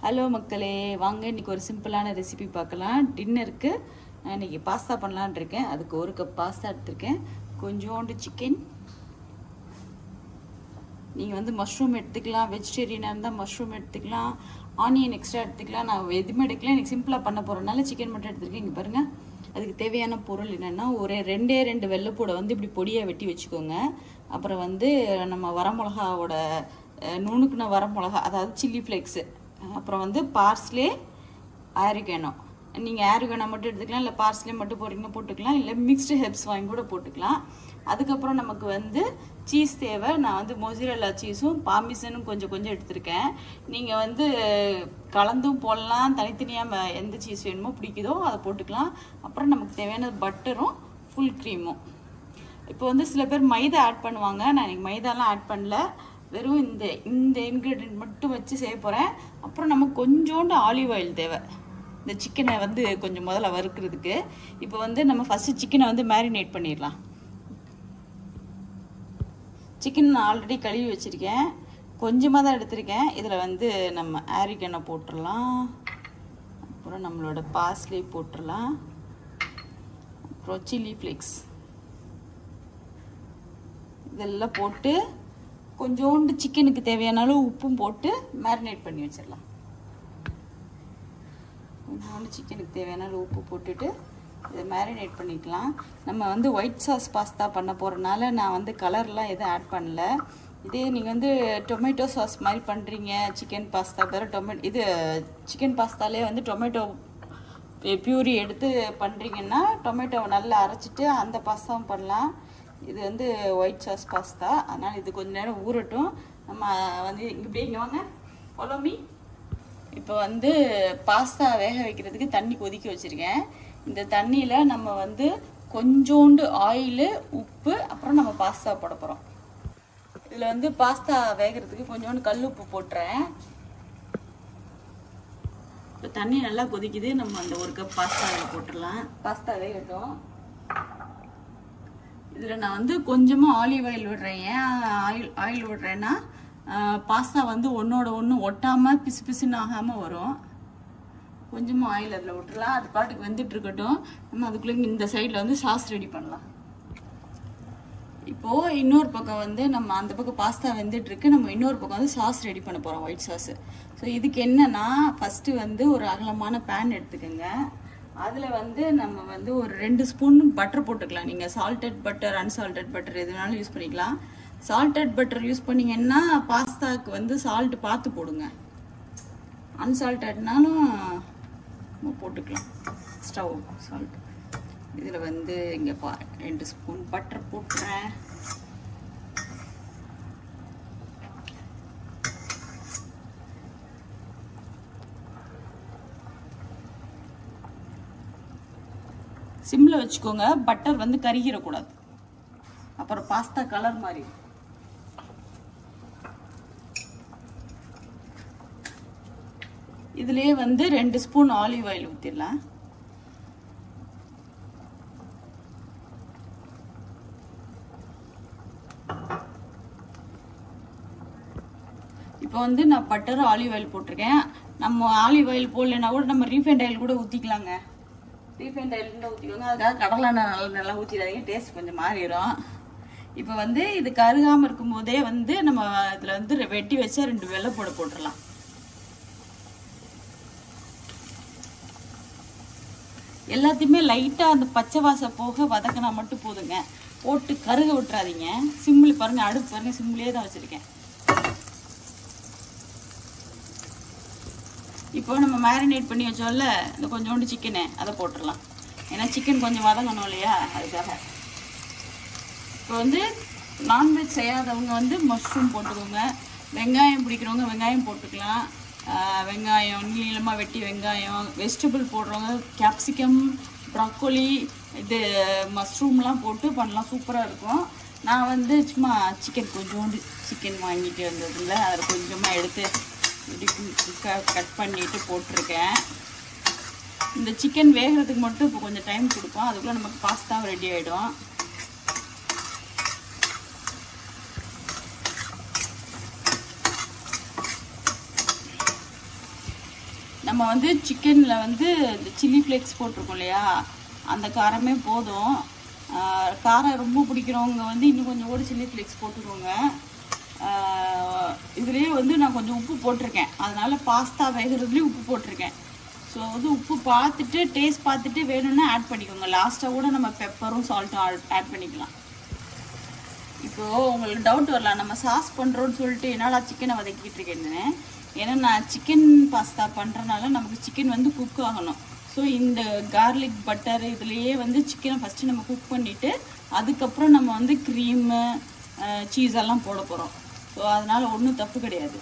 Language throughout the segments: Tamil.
ஹலோ மக்களே, வாங்க இன்னைக்கு ஒரு சிம்பிளான ரெசிபி பார்க்கலாம். டின்னருக்கு நான் இன்னைக்கு பாஸ்தா பண்ணலான்னு இருக்கேன். அதுக்கு ஒரு கப் பாஸ்தா எடுத்திருக்கேன். கொஞ்சோண்டு சிக்கன், நீங்கள் வந்து மஷ்ரூம் எடுத்துக்கலாம். வெஜிடேரியனாக இருந்தால் மஷ்ரூம் எடுத்துக்கலாம், ஆனியன் எக்ஸ்ட்ரா எடுத்துக்கலாம். நான் எதுவுமே எடுக்கலாம், எனக்கு சிம்பிளாக பண்ண போகிறதுனால சிக்கன் மட்டும் எடுத்துருக்கேன். இங்கே பாருங்கள், அதுக்கு தேவையான பொருள் என்னென்னா, ஒரு ரெண்டு வெள்ளைப்பூடை வந்து இப்படி பொடியாக வெட்டி வச்சுக்கோங்க. அப்புறம் வந்து நம்ம வரமிளகாவோட நுணுக்குன வரமிளகா, அதாவது சில்லி ஃப்ளேக்ஸு, அப்புறம் வந்து பார்ஸ்லே, ஆரிகேனோ. நீங்கள் ஆரிகேனோ மட்டும் எடுத்துக்கலாம், இல்லை பார்ஸ்லே மட்டும் போடுறீங்க போட்டுக்கலாம், இல்லை மிக்ஸ்டு ஹெர்ப்ஸ் வாங்கி கூட போட்டுக்கலாம். அதுக்கப்புறம் நமக்கு வந்து சீஸ் தேவை. நான் வந்து மொசரல்லா சீஸும் பார்மிசனும் கொஞ்சம் எடுத்திருக்கேன். நீங்கள் வந்து கலந்தும் போடலாம், தனித்தனியாக எந்த சீஸ் வேணுமோ பிடிக்குதோ அதை போட்டுக்கலாம். அப்புறம் நமக்கு தேவையான பட்டரும் ஃபுல் க்ரீமும். இப்போ வந்து சில பேர் மைதா ஆட் பண்ணுவாங்க, நான் எனக்கு மைதாலாம் ஆட் பண்ணல. வெறும் இந்த இன்க்ரீடியன்ட் மட்டும் வச்சு செய்ய போகிறேன். அப்புறம் நமக்கு கொஞ்சோண்டு ஆலிவ் ஆயில் தேவை, இந்த சிக்கனை வந்து கொஞ்சம் முதல்ல வறுக்கிறதுக்கு. இப்போ வந்து நம்ம ஃபஸ்ட்டு சிக்கனை வந்து மேரினேட் பண்ணிடலாம். சிக்கன் நான் ஆல்ரெடி கழுவி வச்சுருக்கேன், கொஞ்சமாக தான் எடுத்திருக்கேன். இதில் வந்து நம்ம ஆரிகேனோ போட்டுடலாம், அப்புறம் நம்மளோட பார்ஸ்லே போட்டுடலாம், அப்புறம் சில்லி ஃப்ளேக்ஸ் இதெல்லாம் போட்டு கொஞ்சோண்டு சிக்கனுக்கு தேவையான அளவு உப்பும் போட்டு மேரினேட் பண்ணி வச்சிடலாம். கொஞ்சோண்டு சிக்கனுக்கு தேவையான அளவு உப்பு போட்டுட்டு இதை மேரினேட் பண்ணிக்கலாம். நம்ம வந்து ஒயிட் சாஸ் பாஸ்தா பண்ண போகிறனால நான் வந்து கலர்லாம் எதுவும் ஆட் பண்ணல. இதே நீங்கள் வந்து டொமேட்டோ சாஸ் மாதிரி பண்ணுறீங்க, சிக்கன் பாஸ்தா வேறு இது சிக்கன் பாஸ்தாலே வந்து டொமேட்டோ பியூரி எடுத்து பண்ணுறீங்கன்னா டொமேட்டோவை நல்லா அரைச்சிட்டு அந்த பாஸ்தாவும் பண்ணலாம். இது வந்து ஒயிட் சாஸ் பாஸ்தா, அதனால் இது கொஞ்சம் நேரம் ஊறட்டும். நம்ம வந்து இங்கே வாங்க, ஃபாலோ மீ. இப்போ வந்து பாஸ்தா வேக வைக்கிறதுக்கு தண்ணி கொதிக்க வச்சுருக்கேன். இந்த தண்ணியில் நம்ம வந்து கொஞ்சோண்டு ஆயிலு, உப்பு, அப்புறம் நம்ம பாஸ்தா போட போகிறோம். இதில் வந்து பாஸ்தா வேகிறதுக்கு கொஞ்சோண்டு கல் உப்பு போட்டுறேன். இப்போ தண்ணி நல்லா கொதிக்குது, நம்ம அந்த ஒரு கப் பாஸ்தா போட்டுடலாம். பாஸ்தா வேகட்டும். இதில் நான் வந்து கொஞ்சமாக ஆலிவ் ஆயில் விடுறேன். ஏன் ஆயில் விடுறேன்னா பாஸ்தா வந்து ஒன்றோட ஒன்று ஒட்டாமல் பிசு பிசுன்னு ஆகாமல் வரும். கொஞ்சமாக ஆயில் அதில் விட்டுறலாம், அது பாட்டுக்கு வெந்துட்டு இருக்கட்டும். நம்ம அதுக்குள்ளே இந்த சைடில் வந்து சாஸ் ரெடி பண்ணலாம். இப்போது இன்னொரு பக்கம் வந்து நம்ம அந்த பக்கம் பாஸ்தா வெந்துட்டுருக்கு, நம்ம இன்னொரு பக்கம் வந்து சாஸ் ரெடி பண்ண போகிறோம், ஒயிட் சாஸு. ஸோ இதுக்கு என்னென்னா, ஃபஸ்ட்டு வந்து ஒரு அகலமான பேன் எடுத்துக்கோங்க. அதில் வந்து நம்ம வந்து ஒரு 2 ஸ்பூன் பட்டர் போட்டுக்கலாம். நீங்கள் சால்டட் பட்டர், அன்சால்டட் பட்டர் எது வேணாலும் யூஸ் பண்ணிக்கலாம். சால்டட் பட்டர் யூஸ் பண்ணிங்கன்னா பாஸ்தாவுக்கு வந்து சால்ட் பார்த்து போடுங்க. அன்சால்டட்னாலும் நம்ம போட்டுக்கலாம். ஸ்டவ் சால்ட் இதில் வந்து இங்கே 2 ஸ்பூன் பட்டர் போட்டுறேன். சிம்மில் வச்சுக்கோங்க, பட்டர் வந்து கருகிடக்கூடாது, அப்புறம் பாஸ்தா கலர் மாதிரி. இதுலேயே வந்து 2 ஸ்பூன் ஆலிவ் ஆயில் ஊற்றிடலாம். இப்போ வந்து நான் பட்டர் ஆலிவ் ஆயில் போட்டிருக்கேன். நம்ம ஆலிவ் ஆயில் போடலைன்னா கூட நம்ம ரீஃபைண்ட் ஆயில் கூட ஊற்றிக்கலாங்க. ரீஃபைண்ட் ஆயில் கூட ஊற்றிக்கோங்க, அதுக்காக கடலை நல்லா ஊற்றிடாதீங்க, டேஸ்ட் கொஞ்சம் மாறிடும். இப்போ வந்து இது கருகாமல் இருக்கும்போதே வந்து நம்ம இதில் வந்து வெட்டி வச்சா 2 வெள்ளைப்பூடை போட்டுடலாம். எல்லாத்தையுமே லைட்டாக அந்த பச்சை வாசம் போக வதக்கினா மட்டும் போதுங்க, போட்டு கருக விட்டுறாதீங்க. சிம்மில் பாருங்கள், அடுப்பு பாருங்கள், சிம்மிலே தான் வச்சுருக்கேன். இப்போ நம்ம மேரினேட் பண்ணி வச்சோம்ல இந்த கொஞ்சோண்டு சிக்கனு, அதை போட்டுடலாம். ஏன்னா சிக்கன் கொஞ்சம் வதங்கணும் இல்லையா, அதுக்காக. இப்போ வந்து நான்வெஜ் செய்யாதவங்க வந்து மஷ்ரூம் போட்டுக்கோங்க. வெங்காயம் பிடிக்கிறவங்க வெங்காயம் போட்டுக்கலாம். வெங்காயம் நீளமாக வெட்டி வெங்காயம், வெஜிடபிள் போடுறவங்க கேப்சிகம், ப்ராக்கோலி, இது மஷ்ரூம்லாம் போட்டு பண்ணலாம், சூப்பராக இருக்கும். நான் வந்து சும்மா கொஞ்சோண்டு சிக்கன் வாங்கிட்டு வந்ததில்ல, அதில் கொஞ்சமாக எடுத்து கட் பண்ணிட்டு போட்டிருக்கேன். இந்த சிக்கன் வேகிறதுக்கு மட்டும் இப்போ கொஞ்சம் டைம் கொடுப்போம், அதுக்குள்ளே நமக்கு பாஸ்தா ரெடி ஆகிடும். நம்ம வந்து சிக்கனில் வந்து இந்த சில்லி ஃப்ளேக்ஸ் போட்டிருக்கோம் இல்லையா, அந்த காரமே போதும். காரம் ரொம்ப பிடிக்கிறவங்க வந்து இன்னும் கொஞ்சம் கூட சில்லி ஃப்ளேக்ஸ் போட்டுக்கோங்க. இதுலேயே வந்து நான் கொஞ்சம் உப்பு போட்டிருக்கேன், அதனால் பாஸ்தா வேகிறதுலேயும் உப்பு போட்டிருக்கேன். ஸோ வந்து உப்பு பார்த்துட்டு டேஸ்ட் பார்த்துட்டு வேணும்னா ஆட் பண்ணிக்கோங்க. லாஸ்ட்டாக கூட நம்ம பெப்பரும் சால்ட்டும் ஆட் பண்ணிக்கலாம். இப்போது உங்களுக்கு டவுட் வரலாம், நம்ம சாஸ் பண்ணுறோன்னு சொல்லிட்டு என்னடா சிக்கனை வதக்கிட்டு இருக்கேன்னு. ஏன்னா நான் சிக்கன் பாஸ்தா பண்ணுறனால நமக்கு சிக்கன் வந்து குக் ஆகணும். ஸோ இந்த கார்லிக் பட்டர் இதுலேயே வந்து சிக்கனை ஃபஸ்ட்டு நம்ம குக் பண்ணிவிட்டு அதுக்கப்புறம் நம்ம வந்து க்ரீமு சீஸ் எல்லாம் போட போகிறோம். ஸோ அதனால் ஒன்றும் தப்பு கிடையாது.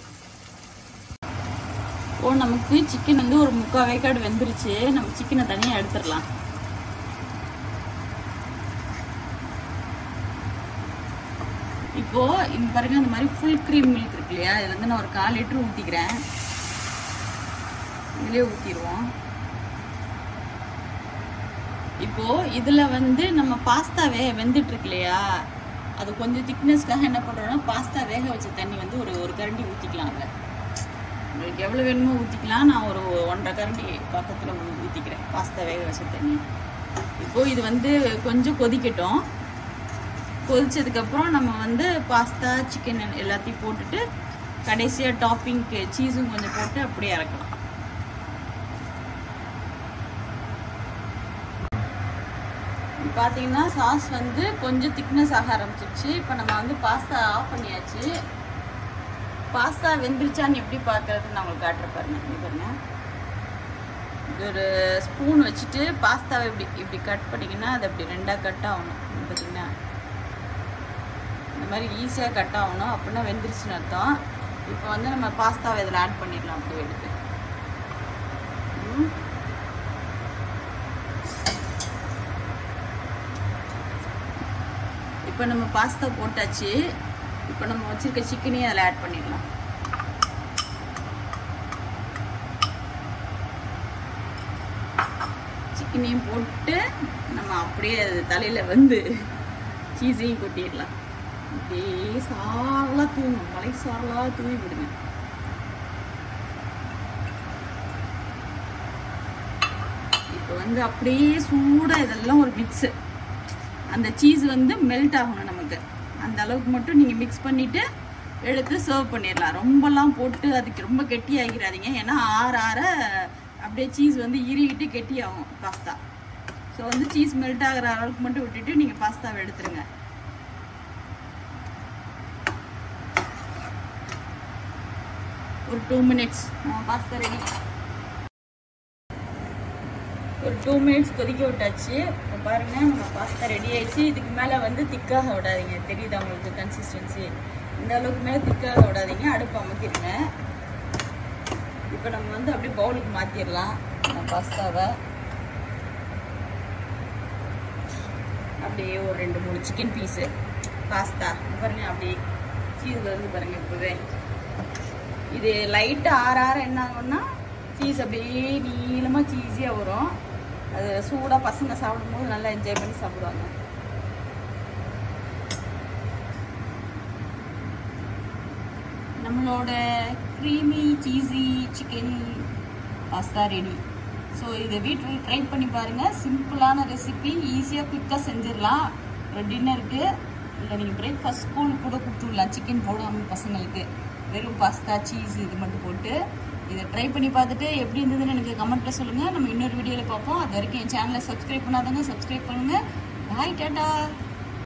நமக்கு சிக்கன் வந்து ஒரு 3/4 வேக்காடு வெந்துருச்சு. நம்ம சிக்கனை தனியாக எடுத்துடலாம். இப்போ இந்த பாருங்க, இந்த மாதிரி ஃபுல் க்ரீம் மில்க் இருக்கு இல்லையா, இதுல வந்து நான் ஒரு 1/4 லிட்டர் ஊற்றிக்கிறேன். இதுலேயே ஊற்றிடுவோம். இப்போ இதுல வந்து நம்ம பாஸ்தா வெந்துட்டு இருக்கு இல்லையா, அது கொஞ்சம் திக்னஸ்க்காக என்ன பண்ணுறோன்னா பாஸ்தா வேக வச்ச தண்ணி வந்து ஒரு கரண்டி ஊற்றிக்கலாம். அதில் உங்களுக்கு எவ்வளோ வேணுமோ ஊற்றிக்கலாம். நான் ஒரு 1.5 கரண்டி பக்கத்தில் ஊற்றிக்கிறேன் பாஸ்தா வேக வச்ச தண்ணி. இப்போது இது வந்து கொஞ்சம் கொதிக்கட்டும். கொதிச்சதுக்கப்புறம் நம்ம வந்து பாஸ்தா சிக்கன் எல்லாத்தையும் போட்டுட்டு கடைசியாக டாப்பிங்க்கு சீஸும் கொஞ்சம் போட்டு அப்படியே இறக்கலாம். பார்த்தீங்கன்னா சாஸ் வந்து கொஞ்சம் திக்னஸ் ஆக ஆரம்பிச்சிருச்சு. இப்போ நம்ம வந்து பாஸ்தா ஆஃப் பண்ணியாச்சு. பாஸ்தா வெந்துருச்சான்னு எப்படி பார்க்கறதுன்னு நான் உங்களுக்கு காட்டுற பாருங்க. பாருங்க, ஒரு ஸ்பூன் வச்சுட்டு பாஸ்தாவை இப்படி கட் பண்ணிங்கன்னா அது அப்படி 2ஆக கட் ஆகணும். பார்த்தீங்கன்னா இந்த மாதிரி ஈஸியாக கட் ஆகணும், அப்படின்னா வெந்துருச்சுன்னு அர்த்தம். இப்போ வந்து நம்ம பாஸ்தாவை இதில் ஆட் பண்ணிடலாம். அப்படியே எடுத்து இப்போ நம்ம பாஸ்தா போட்டாச்சு. இப்போ நம்ம வச்சிருக்க சிக்கனையும் அதில் ஆட் பண்ணிடலாம். சிக்கனையும் போட்டு நம்ம அப்படியே அது தலையில் வந்து சீஸையும் கொட்டிடலாம். அப்படியே சாரலாக தூவும், மலை சாரலாக தூவி விடுங்க. இப்போ வந்து அப்படியே சூடாக இதெல்லாம் ஒரு மிக்ஸு, அந்த சீஸ் வந்து மெல்ட் ஆகணும் நமக்கு. அந்த அளவுக்கு மட்டும் நீங்கள் மிக்ஸ் பண்ணிவிட்டு எடுத்து சர்வ் பண்ணிடலாம். ரொம்பலாம் போட்டு அதுக்கு ரொம்ப கெட்டி ஆகிடாதீங்க, ஏன்னா ஆற அப்படியே சீஸ் வந்து இறுகிட்டு கெட்டி ஆகும் பாஸ்தா. ஸோ வந்து சீஸ் மெல்ட் ஆகிற அளவுக்கு மட்டும் விட்டுட்டு நீங்கள் பாஸ்தாவை எடுத்துருங்க. ஒரு 2 மினிட்ஸ் நம்ம பாஸ்தா ரெடி. ஒரு 2 மினிட்ஸ் கொதிக்க விட்டாச்சு. இப்போ பாருங்கள், நம்ம பாஸ்தா ரெடி ஆயிடுச்சு. இதுக்கு மேலே வந்து திக்காக விடாதீங்க. தெரியுதா உங்களுக்கு கன்சிஸ்டன்சி? இந்த அளவுக்கு மேலே திக்காக விடாதீங்க. அடுப்பு அமுக்கிடுங்க. இப்போ நம்ம வந்து அப்படியே பவுலுக்கு மாற்றிடலாம். நம்ம பாஸ்தாவை அப்படியே ஒரு 2-3 சிக்கன் பீஸு பாஸ்தா பாருங்க, அப்படியே சீஸ் வந்து பாருங்கள். இப்போவே இது லைட்டாக ஆற என்ன ஆகும்னா சீஸ் அப்படியே நீளமாக சீஸியாக வரும். அது சூடாக பசங்க சாப்பிடும்போது நல்லா என்ஜாய் பண்ணி சாப்பிடுவாங்க. நம்மளோட creamy cheesy chicken pasta ready. So இதை வீட்டில் ட்ரை பண்ணி பாருங்கள். சிம்பிளான ரெசிபி, ஈஸியாக குயிக்காக செஞ்சிடலாம். ஒரு டின்னருக்கு இல்லை நீங்கள் பிரேக்ஃபாஸ்ட் ஸ்கூலுக்கு கூட கொடுத்துடலாம். சிக்கன் போடாமல் பசங்களுக்கு வெறும் பாஸ்தா சீஸ் இது மட்டும் போட்டு இதை ட்ரை பண்ணி பார்த்துட்டு எப்படி இருந்ததுன்னு எனக்கு கமெண்ட்டில் சொல்லுங்கள். நம்ம இன்னொரு வீடியோவில் பார்ப்போம். அது வரைக்கும் என் சேனலை சப்ஸ்கிரைப் பண்ணாதவங்க சப்ஸ்கிரைப் பண்ணுங்கள். பாய், டாடா.